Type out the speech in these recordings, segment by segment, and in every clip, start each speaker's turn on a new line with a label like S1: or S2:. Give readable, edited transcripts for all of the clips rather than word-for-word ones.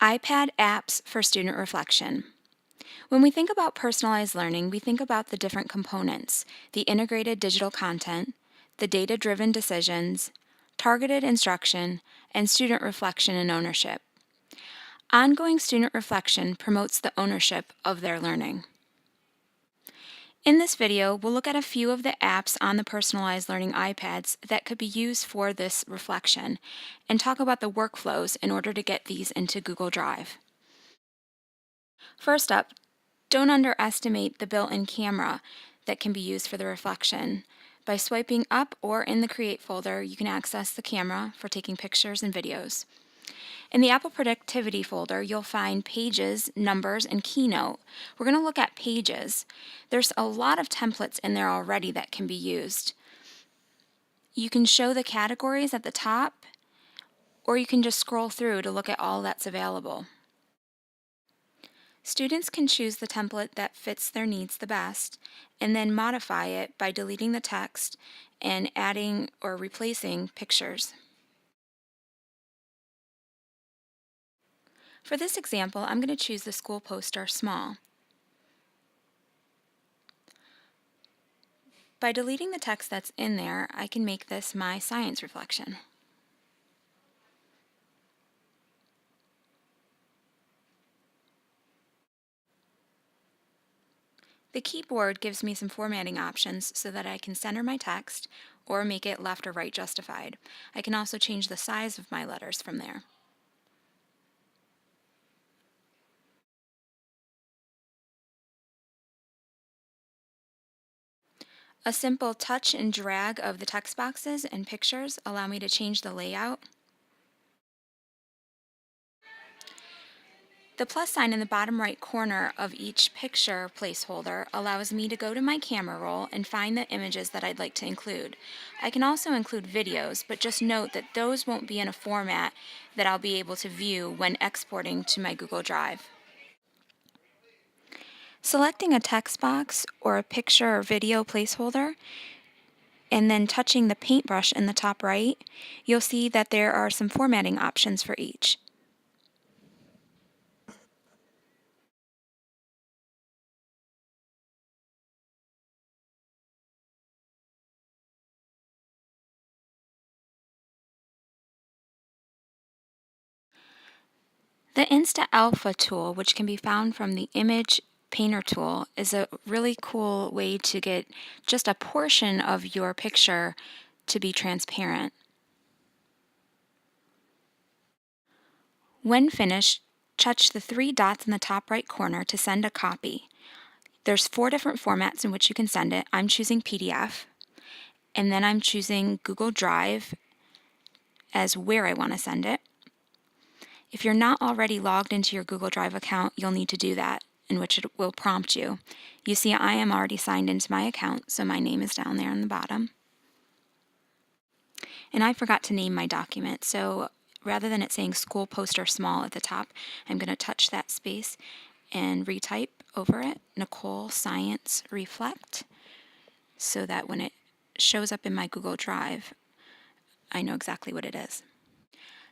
S1: iPad apps for student reflection. When we think about personalized learning, we think about the different components: the integrated digital content, the data-driven decisions, targeted instruction, and student reflection and ownership. Ongoing student reflection promotes the ownership of their learning. In this video, we'll look at a few of the apps on the personalized learning iPads that could be used for this reflection and talk about the workflows in order to get these into Google Drive. First up, don't underestimate the built-in camera that can be used for the reflection. By swiping up or in the Create folder, you can access the camera for taking pictures and videos. In the Apple Productivity folder, you'll find Pages, Numbers, and Keynote. We're going to look at Pages. There's a lot of templates in there already that can be used. You can show the categories at the top, or you can just scroll through to look at all that's available. Students can choose the template that fits their needs the best and then modify it by deleting the text and adding or replacing pictures. For this example, I'm going to choose the school poster small. By deleting the text that's in there, I can make this my science reflection. The keyboard gives me some formatting options so that I can center my text or make it left or right justified. I can also change the size of my letters from there. A simple touch and drag of the text boxes and pictures allow me to change the layout. The plus sign in the bottom right corner of each picture placeholder allows me to go to my camera roll and find the images that I'd like to include. I can also include videos, but just note that those won't be in a format that I'll be able to view when exporting to my Google Drive. Selecting a text box or a picture or video placeholder and then touching the paintbrush in the top right, you'll see that there are some formatting options for each. The Insta Alpha tool, which can be found from the Image Painter tool, is a really cool way to get just a portion of your picture to be transparent. When finished, touch the three dots in the top right corner to send a copy. There's 4 different formats in which you can send it. I'm choosing PDF, and then I'm choosing Google Drive as where I want to send it. If you're not already logged into your Google Drive account, you'll need to do that, in which it will prompt you. You see, I am already signed into my account, so my name is down there on the bottom. And I forgot to name my document, so rather than it saying school poster small at the top, I'm going to touch that space and retype over it, Nicole Science Reflect, so that when it shows up in my Google Drive, I know exactly what it is.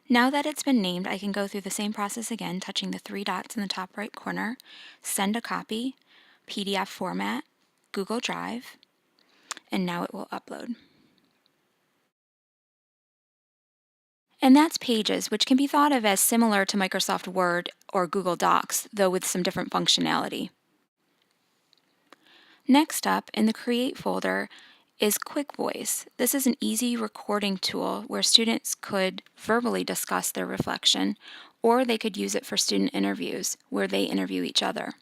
S1: Now that it's been named, I can go through the same process again, touching the 3 dots in the top right corner, send a copy, PDF format, Google Drive, and now it will upload. And that's Pages, which can be thought of as similar to Microsoft Word or Google Docs, though with some different functionality. Next up, in the Create folder, is Quick Voice. This is an easy recording tool where students could verbally discuss their reflection, or they could use it for student interviews where they interview each other.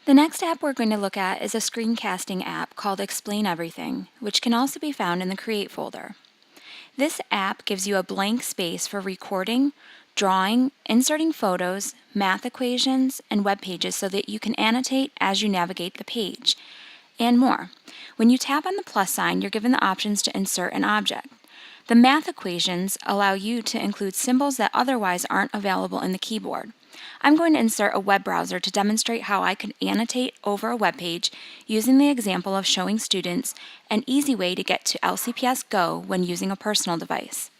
S1: The next app we're going to look at is a screencasting app called Explain Everything, which can also be found in the Create folder. This app gives you a blank space for recording, drawing, inserting photos, math equations, and web pages so that you can annotate as you navigate the page, and more. When you tap on the plus sign, you're given the options to insert an object. The math equations allow you to include symbols that otherwise aren't available in the keyboard. I'm going to insert a web browser to demonstrate how I can annotate over a web page using the example of showing students an easy way to get to LCPS Go when using a personal device.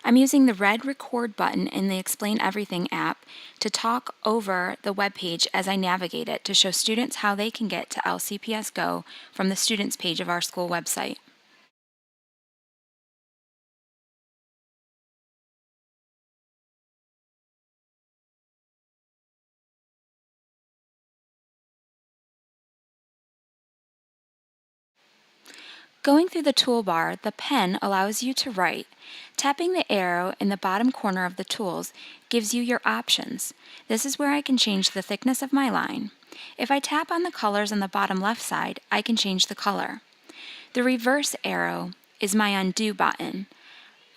S1: I'm using the red record button in the Explain Everything app to talk over the web page as I navigate it to show students how they can get to LCPS Go from the students page of our school website. Going through the toolbar, the pen allows you to write. Tapping the arrow in the bottom corner of the tools gives you your options. This is where I can change the thickness of my line. If I tap on the colors on the bottom left side, I can change the color. The reverse arrow is my undo button.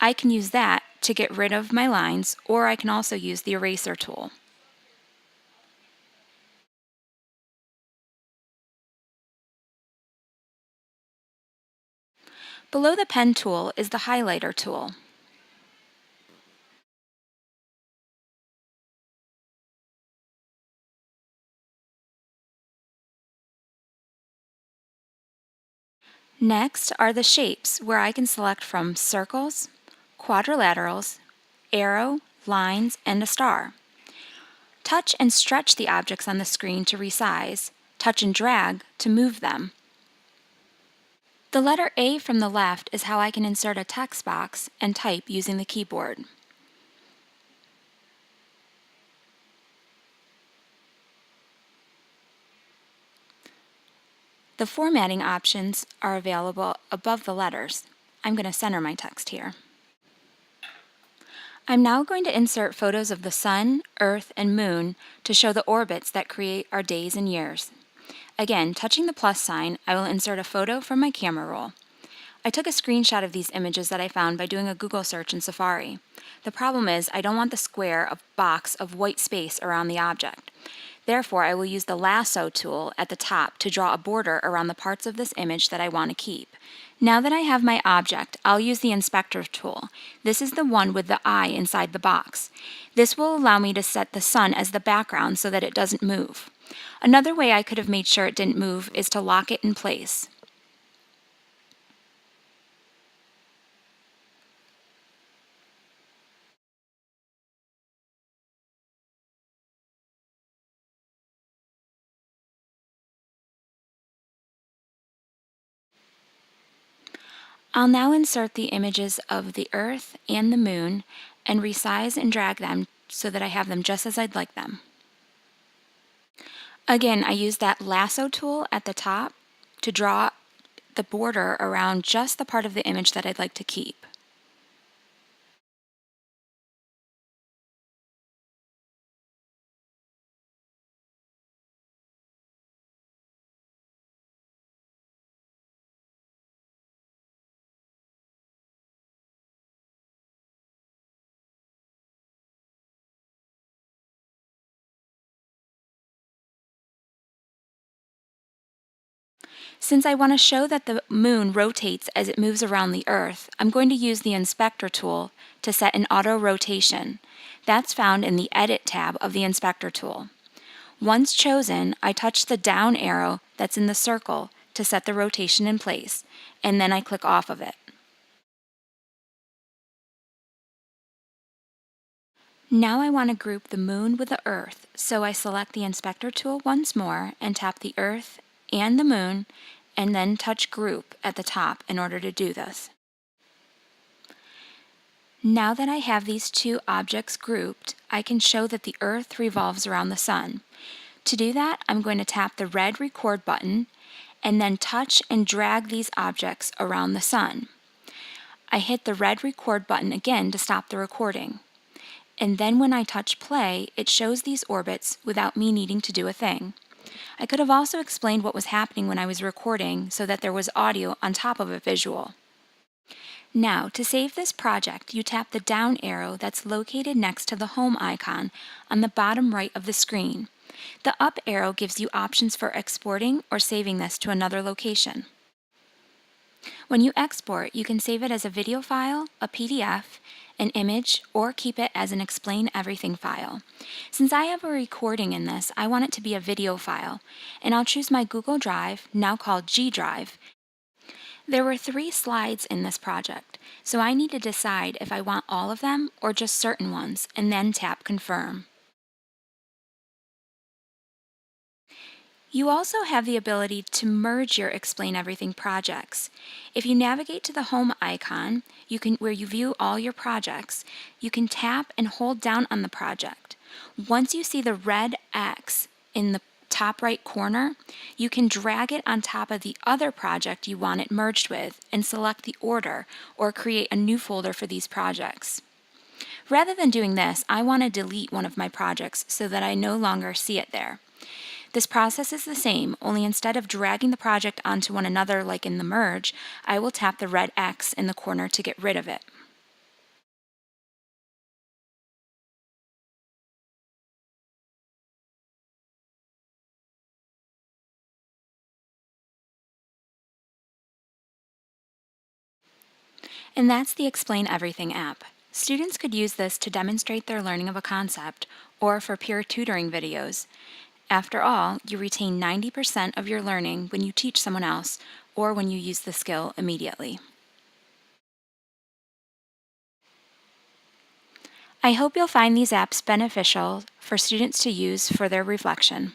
S1: I can use that to get rid of my lines, or I can also use the eraser tool. Below the pen tool is the highlighter tool. Next are the shapes, where I can select from circles, quadrilaterals, arrow, lines, and a star. Touch and stretch the objects on the screen to resize. Touch and drag to move them. The letter A from the left is how I can insert a text box and type using the keyboard. The formatting options are available above the letters. I'm going to center my text here. I'm now going to insert photos of the sun, earth, and moon to show the orbits that create our days and years. Again, touching the plus sign, I will insert a photo from my camera roll. I took a screenshot of these images that I found by doing a Google search in Safari. The problem is I don't want the square of box of white space around the object. Therefore, I will use the lasso tool at the top to draw a border around the parts of this image that I want to keep. Now that I have my object, I'll use the inspector tool. This is the one with the eye inside the box. This will allow me to set the sun as the background so that it doesn't move. Another way I could have made sure it didn't move is to lock it in place. I'll now insert the images of the Earth and the Moon and resize and drag them so that I have them just as I'd like them. Again, I use that lasso tool at the top to draw the border around just the part of the image that I'd like to keep. Since I want to show that the moon rotates as it moves around the Earth, I'm going to use the inspector tool to set an auto rotation. That's found in the Edit tab of the inspector tool. Once chosen, I touch the down arrow that's in the circle to set the rotation in place, and then I click off of it. Now I want to group the moon with the Earth, so I select the inspector tool once more and tap the Earth and the moon, and then touch Group at the top in order to do this. Now that I have these two objects grouped, I can show that the Earth revolves around the sun. To do that, I'm going to tap the red record button and then touch and drag these objects around the sun. I hit the red record button again to stop the recording. And then when I touch play, it shows these orbits without me needing to do a thing. I could have also explained what was happening when I was recording so that there was audio on top of a visual. Now, to save this project, you tap the down arrow that's located next to the home icon on the bottom right of the screen. The up arrow gives you options for exporting or saving this to another location. When you export, you can save it as a video file, a PDF, an image, or keep it as an Explain Everything file. Since I have a recording in this, I want it to be a video file, and I'll choose my Google Drive, now called G Drive. There were 3 slides in this project, so I need to decide if I want all of them or just certain ones, and then tap Confirm. You also have the ability to merge your Explain Everything projects. If you navigate to the Home icon, where you view all your projects, you can tap and hold down on the project. Once you see the red X in the top right corner, you can drag it on top of the other project you want it merged with and select the order or create a new folder for these projects. Rather than doing this, I want to delete one of my projects so that I no longer see it there. This process is the same, only instead of dragging the project onto one another like in the merge, I will tap the red X in the corner to get rid of it. And that's the Explain Everything app. Students could use this to demonstrate their learning of a concept or for peer tutoring videos. After all, you retain 90% of your learning when you teach someone else or when you use the skill immediately. I hope you'll find these apps beneficial for students to use for their reflection.